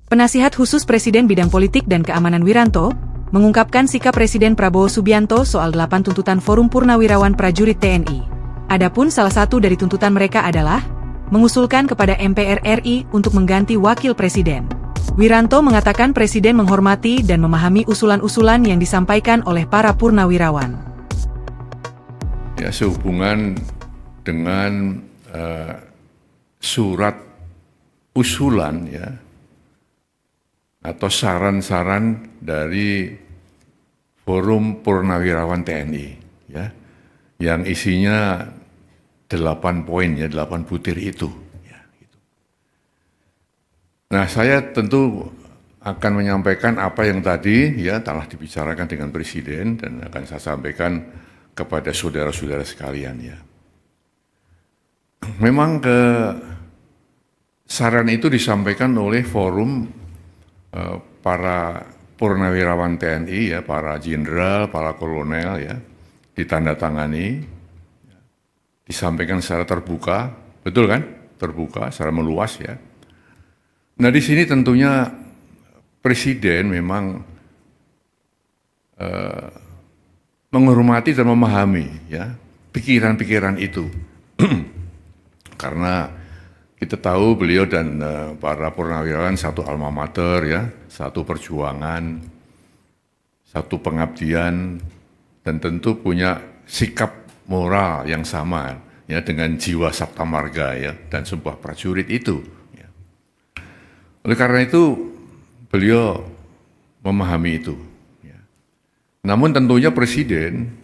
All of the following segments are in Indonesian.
Penasihat Khusus Presiden Bidang Politik dan Keamanan Wiranto, mengungkapkan sikap Presiden Prabowo Subianto soal 8 tuntutan Forum Purnawirawan Prajurit TNI. Adapun salah satu dari tuntutan mereka adalah mengusulkan kepada MPR RI untuk mengganti Wakil Presiden. Wiranto mengatakan Presiden menghormati dan memahami usulan-usulan yang disampaikan oleh para purnawirawan. Ya, sehubungan dengan surat usulan ya atau saran-saran dari Forum Purnawirawan TNI ya yang isinya 8 poin ya, 8 butir itu ya, gitu. Nah, saya tentu akan menyampaikan apa yang tadi ya telah dibicarakan dengan Presiden dan akan saya sampaikan kepada saudara-saudara sekalian ya. Memang saran itu disampaikan oleh forum para purnawirawan TNI ya, para jenderal, para kolonel ya, ditandatangani, disampaikan secara terbuka, betul kan? Terbuka, secara meluas ya. Nah, di sini tentunya Presiden memang menghormati dan memahami ya pikiran-pikiran itu. Karena kita tahu beliau dan para purnawirawan satu alma mater ya, satu perjuangan, satu pengabdian, dan tentu punya sikap moral yang sama ya dengan jiwa sabta marga ya dan sebuah prajurit itu. Ya. Oleh karena itu beliau memahami itu. Ya. Namun tentunya Presiden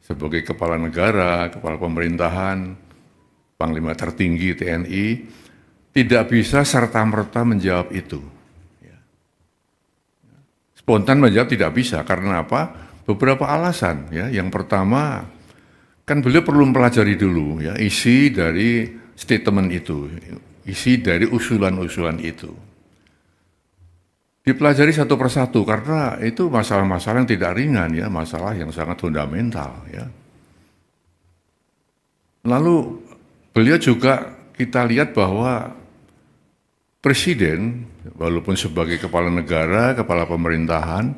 sebagai kepala negara, kepala pemerintahan, Panglima tertinggi TNI tidak bisa serta-merta menjawab itu. Spontan menjawab tidak bisa, karena apa? Beberapa alasan. Ya. Yang pertama, kan beliau perlu mempelajari dulu ya isi dari statement itu, isi dari usulan-usulan itu. Dipelajari satu persatu, karena itu masalah-masalah yang tidak ringan ya, masalah yang sangat fundamental ya. Lalu beliau juga kita lihat bahwa Presiden, walaupun sebagai kepala negara, kepala pemerintahan,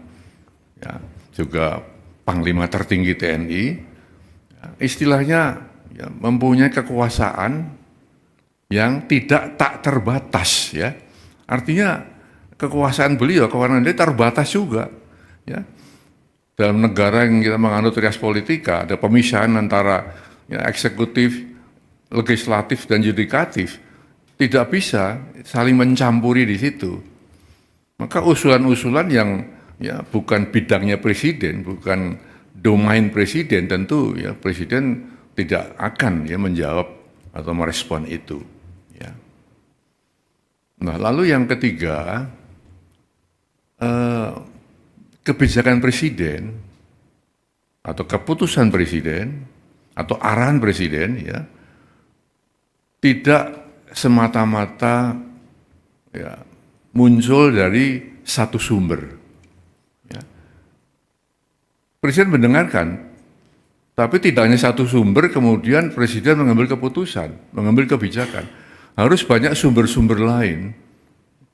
ya, juga Panglima tertinggi TNI, ya, istilahnya ya, mempunyai kekuasaan yang tak terbatas. Ya. Artinya kekuasaan beliau, kewenangan dia terbatas juga. Ya. Dalam negara yang kita menganut rias politika, ada pemisahan antara ya, eksekutif, legislatif dan yudikatif, tidak bisa saling mencampuri di situ. Maka usulan-usulan yang ya bukan bidangnya Presiden, bukan domain Presiden, tentu ya Presiden tidak akan ya menjawab atau merespon itu. Ya. Nah, lalu yang ketiga, kebijakan Presiden atau keputusan Presiden atau arahan Presiden ya tidak semata-mata ya, muncul dari satu sumber. Ya. Presiden mendengarkan, tapi tidak hanya satu sumber, kemudian Presiden mengambil keputusan, mengambil kebijakan. Harus banyak sumber-sumber lain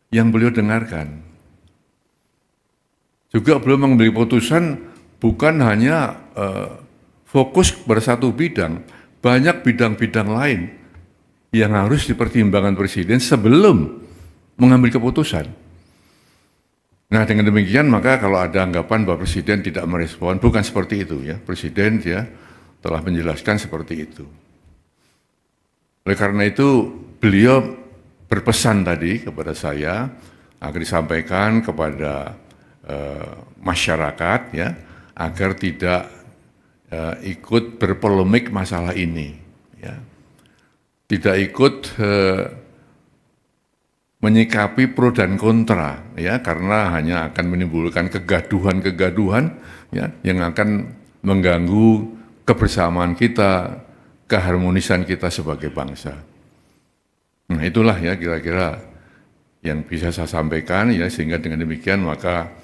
yang beliau dengarkan. Juga beliau mengambil keputusan bukan hanya fokus pada satu bidang, banyak bidang-bidang lain yang harus dipertimbangkan Presiden sebelum mengambil keputusan. Nah, dengan demikian maka kalau ada anggapan bahwa Presiden tidak merespon, bukan seperti itu ya. Presiden ya telah menjelaskan seperti itu. Oleh karena itu beliau berpesan tadi kepada saya agar disampaikan kepada masyarakat ya agar tidak ikut berpolemik masalah ini ya. Tidak ikut menyikapi pro dan kontra ya karena hanya akan menimbulkan kegaduhan-kegaduhan ya yang akan mengganggu kebersamaan kita, keharmonisan kita sebagai bangsa. Nah, itulah ya kira-kira yang bisa saya sampaikan ya, sehingga dengan demikian maka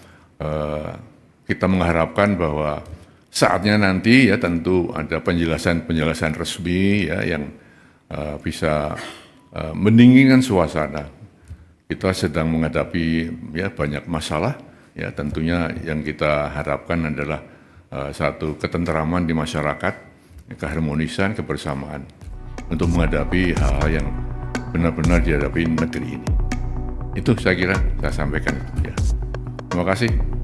kita mengharapkan bahwa saatnya nanti ya tentu ada penjelasan-penjelasan resmi ya yang bisa mendinginkan suasana kita sedang menghadapi ya banyak masalah. Ya tentunya yang kita harapkan adalah satu ketenteraman di masyarakat, keharmonisan, kebersamaan untuk menghadapi hal-hal yang benar-benar dihadapi negeri ini. Itu saya kira saya sampaikan. Ya. Terima kasih.